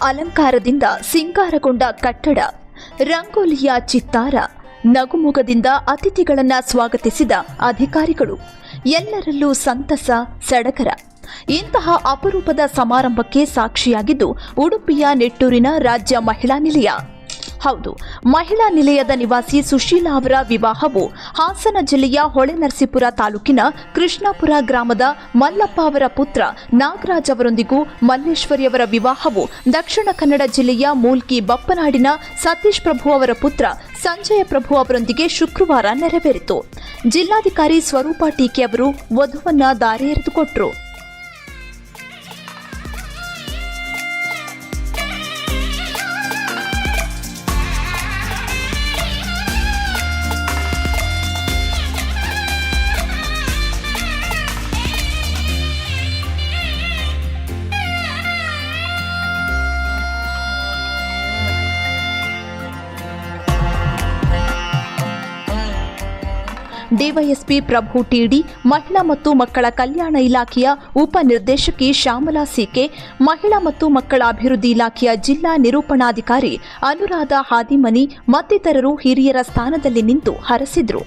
ಅಲಂಕಾರದಿಂದ ಸಿಂಗಾರಗೊಂಡ ಕಟ್ಟಡ, ರಂಗೋಲಿಯ ಚಿತ್ತಾರ, ನಗುಮುಗದಿಂದ ಅತಿಥಿಗಳನ್ನ ಸ್ವಾಗತಿಸಿದ ಅಧಿಕಾರಿಗಳು, ಎಲ್ಲರಲ್ಲೂ ಸಂತಸ, ಸಡಗರ. ಇಂತಹ ಅಪರೂಪದ ಸಮಾರಂಭಕ್ಕೆ ಸಾಕ್ಷಿಯಾಗಿದ್ದು ಉಡುಪಿಯ ನಿಟ್ಟೂರಿನ ರಾಜ್ಯ ಮಹಿಳಾ ನಿಲಯ. ಹೌದು, ಮಹಿಳಾ ನಿಲಯದ ನಿವಾಸಿ ಸುಶೀಲಾ ಅವರ ವಿವಾಹವು ಹಾಸನ ಜಿಲ್ಲೆಯ ಹೊಳೆನರಸೀಪುರ ತಾಲೂಕಿನ ಕೃಷ್ಣಾಪುರ ಗ್ರಾಮದ ಮಲ್ಲಪ್ಪ ಅವರ ಪುತ್ರ ನಾಗರಾಜ್ ಅವರೊಂದಿಗೂ, ಮಲ್ಲೇಶ್ವರಿ ಅವರ ವಿವಾಹವು ದಕ್ಷಿಣ ಕನ್ನಡ ಜಿಲ್ಲೆಯ ಮೂಲ್ಕಿ ಬಪ್ಪನಾಡಿನ ಸತೀಶ್ ಪ್ರಭು ಅವರ ಪುತ್ರ ಸಂಜಯ ಪ್ರಭು ಅವರೊಂದಿಗೆ ಶುಕ್ರವಾರ ನೆರವೇರಿತು. ಜಿಲ್ಲಾಧಿಕಾರಿ ಸ್ವರೂಪ ಟೀಕೆ ಅವರು ವಧುವನ್ನ ದಾರಿ ಎರೆದುಕೊಟ್ಟರು. ಡಿವೈಎಸ್ಪಿ ಪ್ರಭು ಟಿಡಿ, ಮಹಿಳಾ ಮತ್ತು ಮಕ್ಕಳ ಕಲ್ಯಾಣ ಇಲಾಖೆಯ ಉಪನಿರ್ದೇಶಕಿ ಶ್ಯಾಮಲಾ ಸಿಕೆ, ಮಹಿಳಾ ಮತ್ತು ಮಕ್ಕಳ ಅಭಿವೃದ್ಧಿ ಇಲಾಖೆಯ ಜಿಲ್ಲಾ ನಿರೂಪಣಾಧಿಕಾರಿ ಅನುರಾಧ ಹಾದಿಮನಿ ಮತ್ತಿತರರು ಹಿರಿಯರ ಸ್ಥಾನದಲ್ಲಿ ನಿಂತು ಹರಸಿದ್ರು.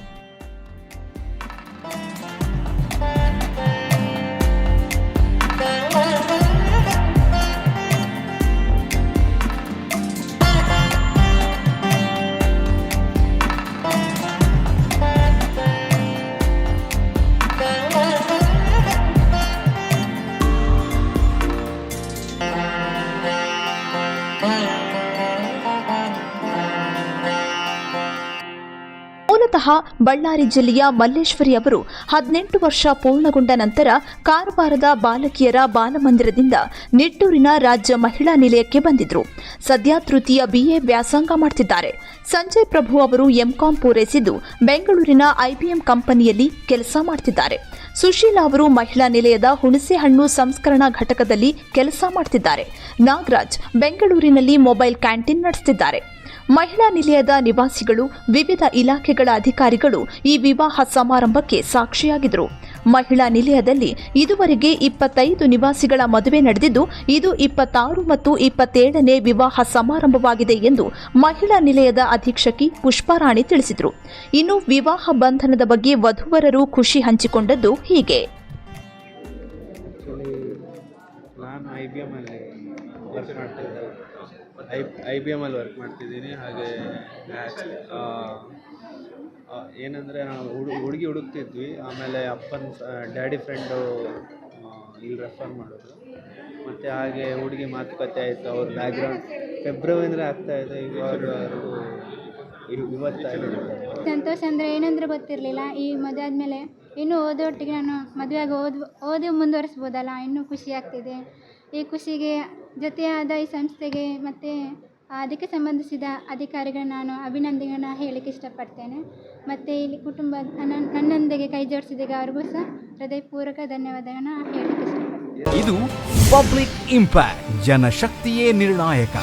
ಮೂಲತಃ ಬಳ್ಳಾರಿ ಜಿಲ್ಲೆಯ ಮಲ್ಲೇಶ್ವರಿ ಅವರು 18 ವರ್ಷ ಪೂರ್ಣಗೊಂಡ ನಂತರ ಕಾರವಾರದ ಬಾಲಕಿಯರ ಬಾಲಮಂದಿರದಿಂದ ನಿಟ್ಟೂರಿನ ರಾಜ್ಯ ಮಹಿಳಾ ನಿಲಯಕ್ಕೆ ಬಂದಿದ್ರು. ಸದ್ಯ ತೃತೀಯ BA ವ್ಯಾಸಂಗ ಮಾಡ್ತಿದ್ದಾರೆ. ಸಂಜಯ್ ಪ್ರಭು ಅವರು MCom ಪೂರೈಸಿದ್ದು ಬೆಂಗಳೂರಿನ IBM ಕಂಪನಿಯಲ್ಲಿ ಕೆಲಸ ಮಾಡ್ತಿದ್ದಾರೆ. ಸುಶೀಲಾ ಅವರು ಮಹಿಳಾ ನಿಲಯದ ಹುಣಸೆಹಣ್ಣು ಸಂಸ್ಕರಣಾ ಘಟಕದಲ್ಲಿ ಕೆಲಸ ಮಾಡ್ತಿದ್ದಾರೆ. ನಾಗರಾಜ್ ಬೆಂಗಳೂರಿನಲ್ಲಿ ಮೊಬೈಲ್ ಕ್ಯಾಂಟೀನ್ ನಡೆಸುತ್ತಿದ್ದಾರೆ. ಮಹಿಳಾ ನಿಲಯದ ನಿವಾಸಿಗಳು, ವಿವಿಧ ಇಲಾಖೆಗಳ ಅಧಿಕಾರಿಗಳು ಈ ವಿವಾಹ ಸಮಾರಂಭಕ್ಕೆ ಸಾಕ್ಷಿಯಾಗಿದ್ದರು. ಮಹಿಳಾ ನಿಲಯದಲ್ಲಿ ಇದುವರೆಗೆ 25 ನಿವಾಸಿಗಳ ಮದುವೆ ನಡೆದಿದ್ದು, ಇದು 26 ಮತ್ತು 27ನೇ ವಿವಾಹ ಸಮಾರಂಭವಾಗಿದೆ ಎಂದು ಮಹಿಳಾ ನಿಲಯದ ಅಧೀಕ್ಷಕಿ ಪುಷ್ಪಾರಾಣಿ ತಿಳಿಸಿದರು. ಇನ್ನು ವಿವಾಹ ಬಂಧನದ ಬಗ್ಗೆ ವಧುವರರು ಖುಷಿ ಹಂಚಿಕೊಂಡದ್ದು ಹೀಗೆ. IBM ಅಲ್ಲಿ ವರ್ಕ್ ಮಾಡ್ತಿದ್ದೀನಿ. ಹಾಗೆ ಏನಂದರೆ ನಾವು ಹುಡುಗಿ ಹುಡುಕ್ತಿದ್ವಿ. ಆಮೇಲೆ ಅಪ್ಪನ ಡ್ಯಾಡಿ ಫ್ರೆಂಡು ಇಲ್ಲಿ ರೆಫರ್ ಮಾಡಿದ್ರು. ಮತ್ತು ಹಾಗೆ ಹುಡುಗಿ ಮಾತುಕತೆ ಆಯಿತು. ಅವ್ರ ಬ್ಯಾಕ್ಗ್ರೌಂಡ್ ಫೆಬ್ರವರಿಯಿಂದ ಆಗ್ತಾಯಿದೆ. ಇವತ್ತಾಗಿದೆ. ಸಂತೋಷ ಅಂದರೆ ಏನಂದ್ರೆ ಗೊತ್ತಿರಲಿಲ್ಲ. ಈ ಮದುವೆ ಆದಮೇಲೆ ಇನ್ನೂ ಓದೋಟ್ಟಿಗೆ ನಾನು ಮದುವೆಯಾಗಿ ಓದಿ ಮುಂದುವರಿಸ್ಬೋದಲ್ಲ, ಇನ್ನೂ ಖುಷಿ ಆಗ್ತಿದೆ. ಈ ಖುಷಿಗೆ ಜೊತೆಯಾದ ಈ ಸಂಸ್ಥೆಗೆ ಮತ್ತು ಅದಕ್ಕೆ ಸಂಬಂಧಿಸಿದ ಅಧಿಕಾರಿಗಳನ್ನ ನಾನು ಅಭಿನಂದನೆಗಳನ್ನ ಹೇಳಲಿಕ್ಕೆ ಇಷ್ಟಪಡ್ತೇನೆ. ಮತ್ತು ಇಲ್ಲಿ ಕುಟುಂಬ ನನ್ನೊಂದಿಗೆ ಕೈ ಜೋಡಿಸಿದಾಗ ಅವ್ರಿಗೂ ಸಹ ಹೃದಯಪೂರ್ವಕ ಧನ್ಯವಾದಗಳನ್ನ ಹೇಳಲಿಕ್ಕೆ ಇಷ್ಟಪಡ್ತೇನೆ. ಇದು ಪಬ್ಲಿಕ್ ಇಂಪ್ಯಾಕ್ಟ್, ಜನಶಕ್ತಿಯೇ ನಿರ್ಣಾಯಕ.